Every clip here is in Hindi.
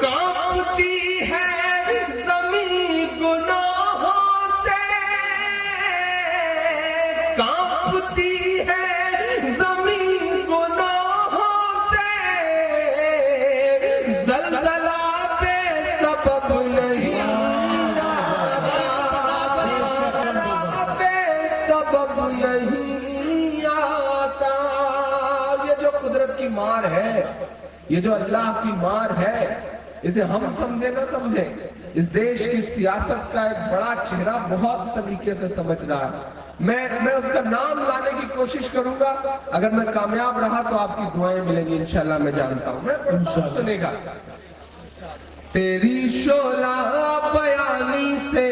कांपती है जमीन गुनाहों से, कांपती है जमीन गुनाहों से, ज़लज़ला पे सबब नहीं आता, पे सबब नहीं आता। ये जो कुदरत की मार है, ये जो अल्लाह की मार है, इसे हम समझे ना समझे, इस देश की सियासत का एक बड़ा चेहरा बहुत सलीके से समझ रहा है। मैं उसका नाम लाने की कोशिश करूंगा। अगर मैं कामयाब रहा तो आपकी दुआएं मिलेंगी इंशाल्लाह, मैं जानता हूं। मैं पढ़ता हूं, सुनेगा। तेरी शोला बयानी से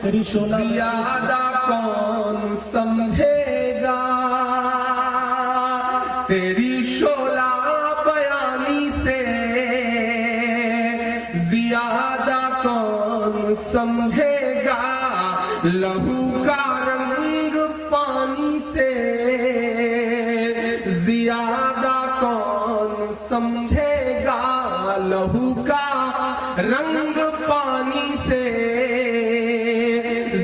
तेरी शोला ज्यादा कौन समझेगा, तेरी शोला बयानी से ज्यादा कौन समझेगा, लहू का रंग पानी से ज्यादा कौन समझेगा, लहू का रंग पानी से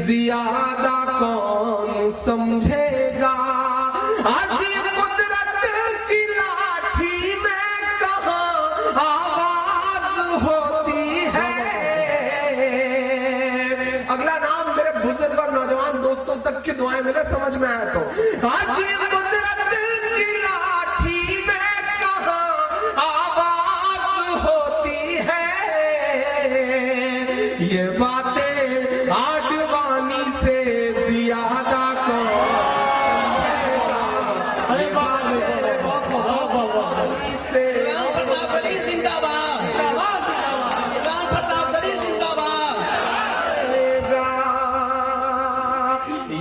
ज्यादा कौन समझेगा। आज कुदरत की लाठी में कहाँ आवाज होती है। अगला नाम मेरे बुजुर्ग और नौजवान दोस्तों तक की दुआएं मिले, समझ में आए तो। आज कुदरत की लाठी में कहाँ आवाज होती है, ये बातें आडवाणी से ज्यादा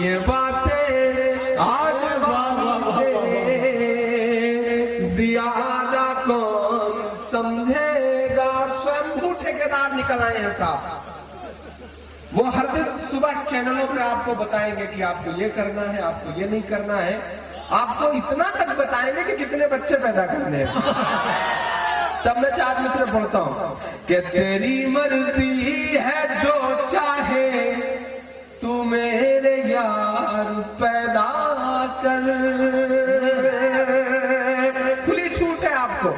ये बातें आडवाणी से ज्यादा कौन समझेगा। स्वयंभू ठेकेदार निकल आए हैं साहब। वो हर दिन सुबह चैनलों पे आपको बताएंगे कि आपको ये करना है, आपको ये नहीं करना है। आपको इतना तक बताएंगे कि कितने बच्चे पैदा करने हैं। तब मैं 4 मिसरे पढ़ता हूं कि तेरी मर्जी है जो चाहे तू मेरे यार पैदा कर। खुली छूट है आपको,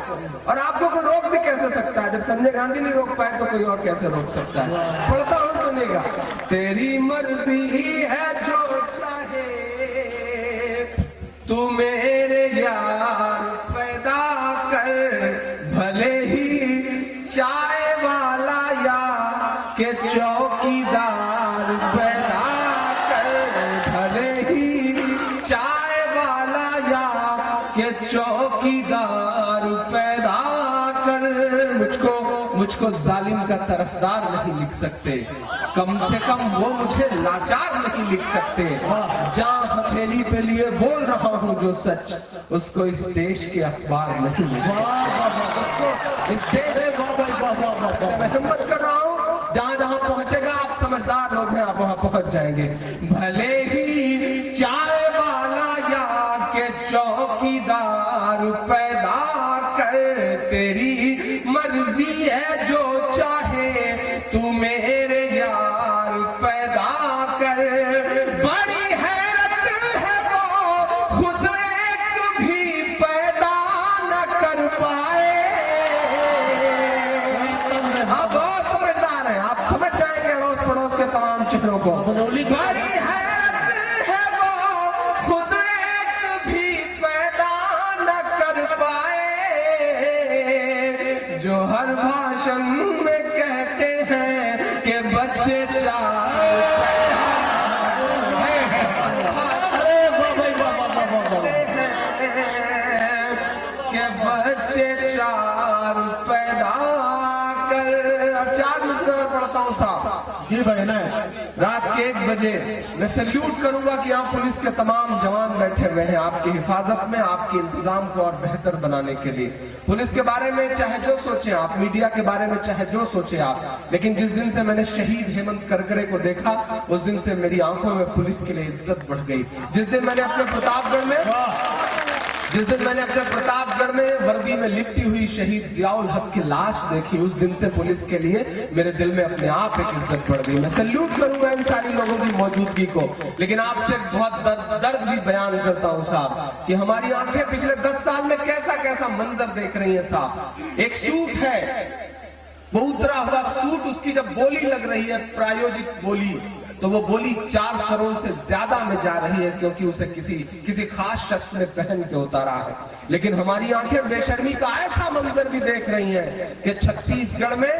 और आपको कोई रोक भी कैसे सकता है। जब संजय गांधी नहीं रोक पाए तो कोई और कैसे रोक सकता है। पढ़ता हूं, सुनेगा। तेरी मर्जी है जो चाहे तू मेरे यार पैदा कर, भले ही चाय वाला या के चौकीदार पैदा कर, भले ही चाय वाला या के चौकीदार पैदा कर। मुझको जालिम का तरफदार नहीं लिख सकते, कम से कम वो मुझे लाचार नहीं लिख सकते। जहां हथेली पे लिए बोल रहा हूं जो सच, उसको इस देश के अखबार नहीं लिख सकते। इस देश मैं हिम्मत कर रहा हूं, जहां जहां पहुंचेगा आप समझदार लोग हैं, आप वहां पहुंच जाएंगे। भले ही चाय वाला या के चौकीदार पैदा कर, तेरी मर्जी है जो चाहे तू मेरे यार पैदा कर। बड़ी हैरत है वो खुद एक भी पैदा न कर पाए। आप बहुत समझदार हैं, आप समझ जाएंगे अड़ोस पड़ोस के तमाम चेहरों को। बड़ी हैरत है वो खुद एक भी पैदा न कर पाए, जो हर भाषण में कहते हैं कि बच्चे चार पैदा कर। अब 4 मिसरे और पढ़ता हूं साहब। जी भाई ना, रात के 1 बजे मैं सल्यूट करूंगा कि यहाँ पुलिस के तमाम जवान बैठे हुए हैं आपकी हिफाजत में, आपके इंतजाम को और बेहतर बनाने के लिए। पुलिस के बारे में चाहे जो सोचे आप, मीडिया के बारे में चाहे जो सोचे आप, लेकिन जिस दिन से मैंने शहीद हेमंत करकरे को देखा, उस दिन से मेरी आंखों में पुलिस के लिए इज्जत बढ़ गई। जिस दिन मैंने अपने प्रतापगढ़ में जिस दिन मैंने अपने प्रतापगढ़ में वर्दी में लिपटी हुई शहीद जियाउल हक की लाश देखी, उस दिन से पुलिस के लिए मेरे दिल में अपने आप एक इज्जत बढ़ गई। मैं सैल्यूट करूंगा इन सारी लोगों की मौजूदगी को, लेकिन आपसे बहुत दर्द भी बयान करता हूं साहब कि हमारी आंखें पिछले 10 साल में कैसा कैसा मंजर देख रही है साहब। एक सूट है, वो उतरा हुआ सूट, उसकी जब बोली लग रही है, प्रायोजित बोली, तो वो बोली 4 करोड़ से ज्यादा में जा रही है, क्योंकि उसे किसी खास शख्स ने पहन के उतारा है। लेकिन हमारी आंखें बेशर्मी का ऐसा मंजर भी देख रही हैं कि छत्तीसगढ़ में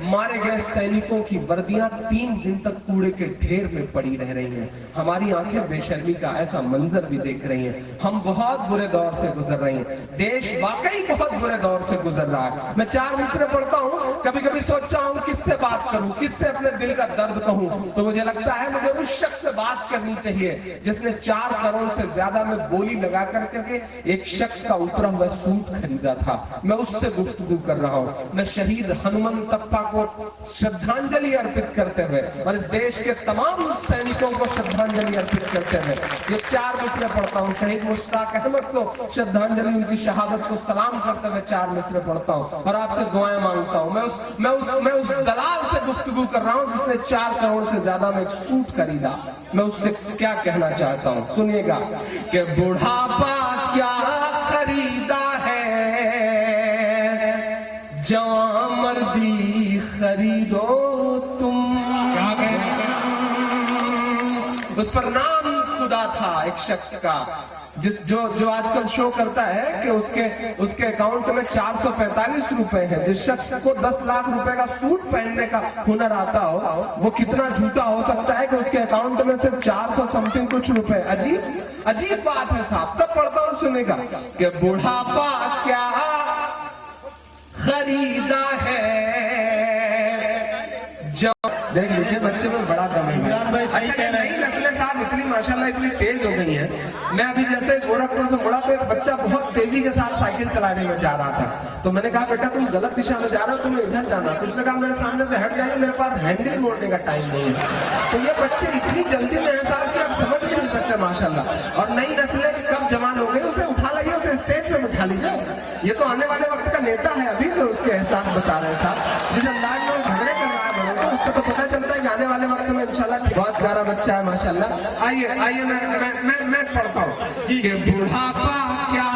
मारे गए सैनिकों की वर्दियां 3 दिन तक कूड़े के ढेर में पड़ी रह रही हैं। हमारी आंखें बेशर्मी का ऐसा मंजर भी देख रही हैं। हम बहुत बुरे दौर से गुजर रहे हैं, देश वाकई बहुत बुरे दौर से गुजर रहा है। मैं 4 मिसरे पढ़ता हूं, कभी कभी सोचा हूं किससे बात करूं, किससे अपने दिल का दर्द कहूं, तो मुझे लगता है मुझे उस शख्स से बात करनी चाहिए जिसने 4 करोड़ से ज्यादा में बोली लगा करके एक शख्स का उतरा हुआ सूट खरीदा था। मैं उससे गुफ्तगू कर रहा हूं। मैं शहीद हनुमंतप्पा को श्रद्धांजलि अर्पित करते हुए और इस देश के तमाम सैनिकों को श्रद्धांजलि अर्पित करते हुए ये 4 मिसरे पढ़ता हूं। शहीद मुश्ताक अहमद को श्रद्धांजलि, उनकी शहादत को सलाम करते हुए 4 मिसरे पढ़ता हूं और आपसे दुआएं मांगता हूं। मैं उस दलाल से गुफ्तगू कर रहा हूं जिसने 4 करोड़ से ज्यादा में एक सूट खरीदा। मैं उससे क्या कहना चाहता हूं, सुनिएगा कि बुढ़ापा क्या खरीदा है, जवां मर्दी खरीदो तुम। उस पर नाम खुदा था एक शख्स का, जो आजकल शो करता है कि उसके अकाउंट में 445 रुपए है। जिस शख्स को 10 लाख रुपए का सूट पहनने का हुनर आता हो, वो कितना झूठा हो सकता है कि उसके अकाउंट में सिर्फ 400 समथिंग कुछ रुपए। अजीब बात है साहब। तब पढ़ता हूं, सुनेगा कि बुढ़ापा क्या खरीदा है, देख लीजिए बच्चे में बड़ा दम है। अच्छा, नई नस्लें साहब इतनी माशाल्लाह इतनी तेज हो गई हैं। मैं अभी जैसे गोरखपुर से मुड़ा तो एक बच्चा बहुत तेजी के साथ साइकिल चलाने में जा रहा था, तो मैंने कहा बेटा तुम गलत दिशा में जा रहे हो, तुम्हें इधर जाना। तो उसने कहा मेरे सामने से हट जाइए, मेरे पास हैंडल मोड़ने का टाइम नहीं है। तो ये बच्चे इतनी जल्दी में है साहब कि आप समझ भी नहीं सकते माशाल्लाह। और नई नस्लें कब जवान हो गई, उसे उठा लाइए, उसे स्टेज पे बिठा लीजिए। ये तो आने वाले वक्त का नेता है, अभी से उसके एहसास बता रहे हैं साहब। जिस अंदाज में झगड़े कर रहा है तो उसको तो पता चलता है कि आने वाले वक्त में इंशाल्लाह बहुत प्यारा बच्चा है माशाल्लाह। आइए मैं पढ़ता हूँ कि बुढ़ापा क्या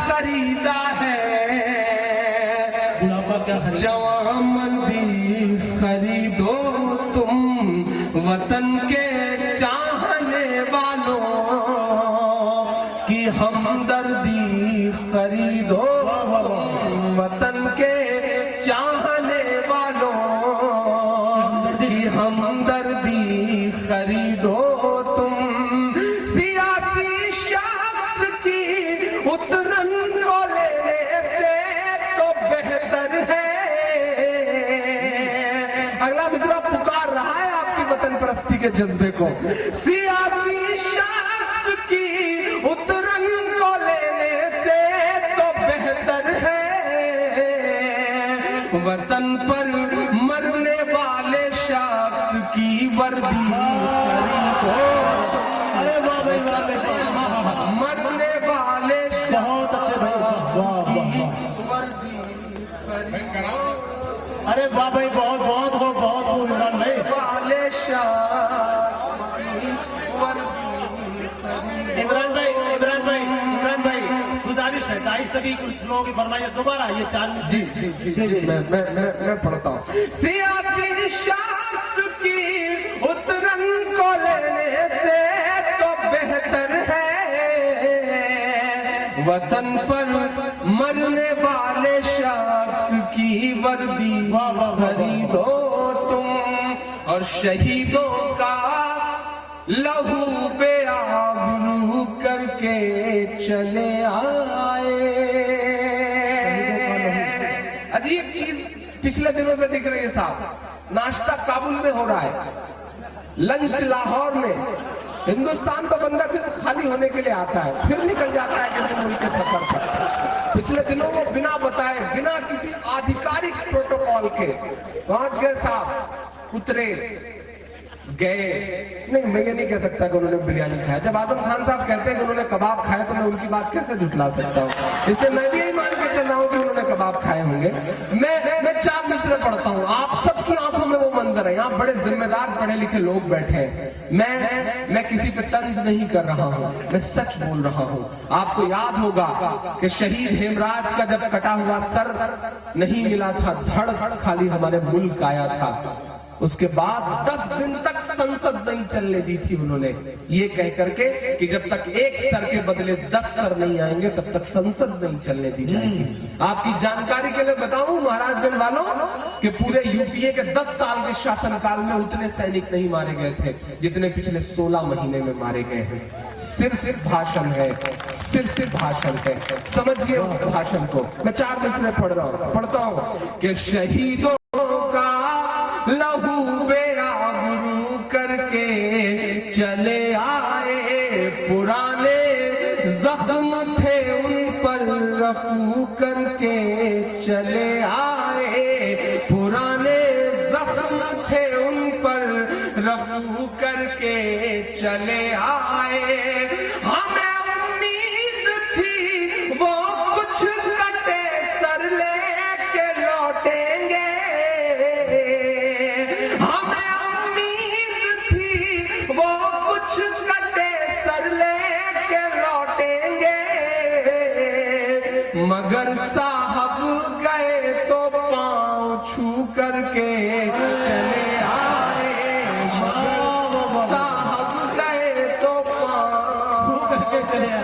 खरीदा है, जवां मर्दी खरीदो तुम, वतन के चाहने वालों की हमदर्दी खरीदो, वतन के चाहने वालों की हमदर्दी खरीदो तुम। सियासी शख्स की उतरन को लेने से तो बेहतर है। अगला मिसरा पुकार रहा है आपकी वतन परस्ती के जज्बे को। सियासी शख्स की उतरन को लेने से तो बेहतर है, वतन पर मरने वाले शख्स की वर्दी खरीदो। अरे वाह भाई, मरने वाले बहुत अच्छे भाई, वर्दी खरीदो। अरे वाह भाई, बहुत बहुत इमरान भाई, वाले शख्स की वर्दी। इमरान भाई गुजारिश है, दाई सभी कुछ लोगों की फरमाइए दोबारा ये 4 जी मैं पढ़ता हूँ। सियासी शख्स की उतरन को लेने से तो बेहतर है, वतन पर मरने वाले शख्स की वर्दी खरीदो तुम, और शहीदों का लहू पे आबरू करके चले आए। अजीब चीज पिछले दिनों से दिख रही है साहब। नाश्ता काबुल में हो रहा है, लंच लाहौर में। हिंदुस्तान तो बंदा सिर्फ खाली होने के लिए आता है, फिर निकल जाता है किसी मुल्क के सफर पर। पिछले दिनों वो बिना बताए, बिना किसी आधिकारिक प्रोटोकॉल के पहुंच गए साहब, उतरे, गए, नहीं मैं ये नहीं कह सकता कि उन्होंने बिरयानी खाया। जब आजम खान साहब कहते हैं कि उन्होंने कबाब खाया तो मैं उनकी बात कैसे झुठला सकता हूँ। इसलिए मैं भी यही मान के चल रहा हूँ कि उन्होंने कबाब खाए होंगे। मैं 4 मिसरे पढ़ता हूँ, आप सबकी आंखों में वो मंजर है, यहाँ बड़े जिम्मेदार पढ़े लिखे लोग बैठे हैं। मैं किसी पे तंज नहीं कर रहा हूँ, मैं सच बोल रहा हूँ। आपको याद होगा कि शहीद हेमराज का जब कटा हुआ सर नहीं मिला था, धड़ खाली हमारे मुल्क आया था। उसके बाद 10 दिन तक संसद नहीं चलने दी थी उन्होंने, ये कह करके कि जब तक एक सर के बदले 10 सर नहीं आएंगे तब तक संसद नहीं चलने दी जाएगी। आपकी जानकारी के लिए बताऊं महाराजगंज वालों कि पूरे यूपीए के 10 साल के शासनकाल में उतने सैनिक नहीं मारे गए थे जितने पिछले 16 महीने में मारे गए हैं। सिर्फ भाषण है, सिर्फ भाषण है, समझिए उस भाषण को। मैं 4 मिसरे पढ़ता हूं कि शहीदों का लहू बेआबरू करके चले आए, पुराने जख्म थे उन पर रफू करके चले आए, पुराने जख्म थे उन पर रफू करके चले आए। हमें उम्मीद थी वो कुछ कटे सर लेके लौटेंगे, मगर साहब गए तो पांव छू करके चले आए, मगर साहब गए तो पांव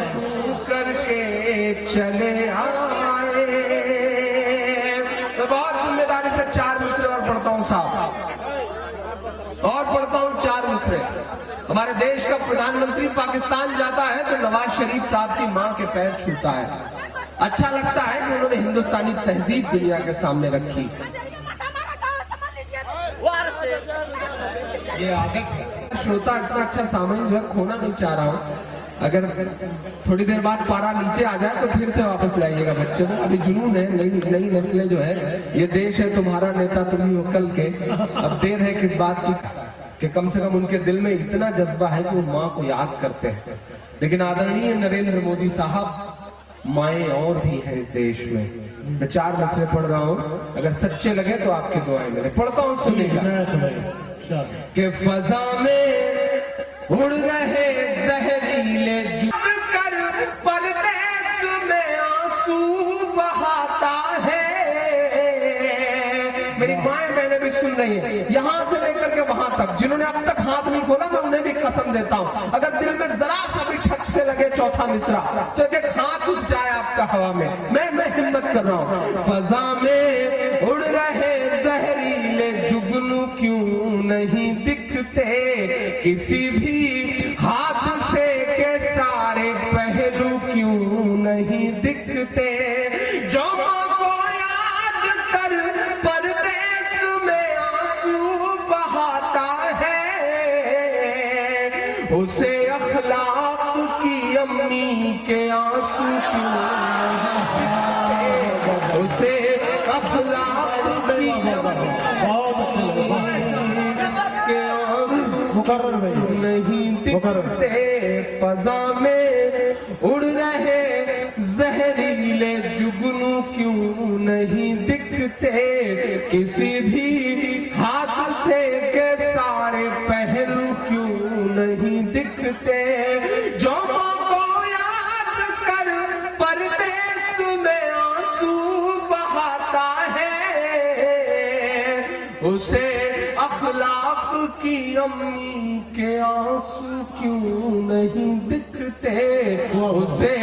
छू करके चले आए। तो बहुत जिम्मेदारी से 4 मिसरे और पढ़ता हूं साहब, और पढ़ता हूं 4 मिसरे। हमारे देश का प्रधानमंत्री पाकिस्तान जाता है तो नवाज शरीफ साहब की मां के पैर छूता है। अच्छा लगता है कि उन्होंने हिंदुस्तानी तहजीब दुनिया के सामने रखी। ये आदत है। श्रोता इतना अच्छा सामान जो है खोना नहीं चाह रहा हूँ। अगर थोड़ी देर बाद पारा नीचे आ जाए तो फिर से वापस लाइएगा बच्चों को। अभी जुनून है, नई नस्लें जो है, ये देश है तुम्हारा नेता तुम ही हो कल के। अब देर है किस बात की कि कम से कम उनके दिल में इतना जज्बा है कि वो माँ को याद करते हैं। लेकिन आदरणीय नरेंद्र मोदी साहब, माएँ और भी हैं इस देश में। मैं 4 मिसरे पढ़ रहा हूँ, अगर सच्चे लगे तो आपकी दुआएं मेरे। पढ़ता हूँ, सुनिएगा कि फजा में उड़ रहे जहरीले जुग कर परदेश में आंसू बहाता है। मेरी माएँ बहनें भी सुन रही हैं, यहाँ से लेकर के वहां तक। जिन्होंने अब तक हाथ नहीं खोला मैं उन्हें भी कसम देता हूँ, अगर दिल में जरा सा भी ठक से लगे चौथा मिसरा तो एक हाथ उठ जाए आपका हवा में। मैं हिम्मत कर रहा हूँ। फजा में उड़ रहे जहरीले जुगनू क्यों नहीं दिखते, किसी भी हादसे के सारे पहलू क्यों नहीं दिखते। जो माँ को याद कर परदेश में आंसू बहाता है, उसे अखलाक की अम्मी के आंसू क्यों नहीं, उसे अखलाक की के आंसू नहीं दिखते। फजा में उड़ रहे जहरीले जुगनू क्यों नहीं दिखते, किसी भी हादसे के सारे पहलू क्यों नहीं दिखते। जो माँ को याद कर परदेश में आंसू बहाता है, उसे अखलाक की अम्मी के आंसू क्यों नहीं दिखते, उसे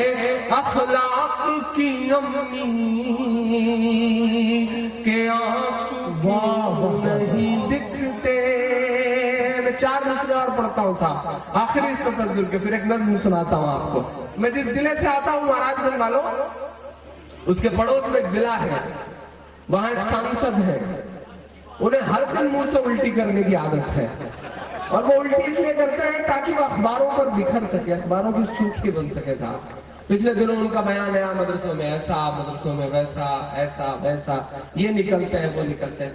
अखलाक की अम्मी के आंसू नहीं दिखते। मैं 4 मिसरे और पढ़ता हूँ साहब, आखिरी इस तसज्जुर के, फिर एक नज्म सुनाता हूँ आपको। मैं जिस जिले से आता हूँ महाराजगंज वालों, उसके पड़ोस में एक जिला है, वहां एक सांसद है, उन्हें हर दिन मुंह से उल्टी करने की आदत है। और वो उल्टी इसलिए करते हैं ताकि वो अखबारों पर बिखर सके, अखबारों की सुर्खी बन सके साहब। पिछले दिनों उनका बयान आया, मदरसों में ऐसा, मदरसों में वैसा, ऐसा वैसा, ये निकलते हैं वो निकलते हैं।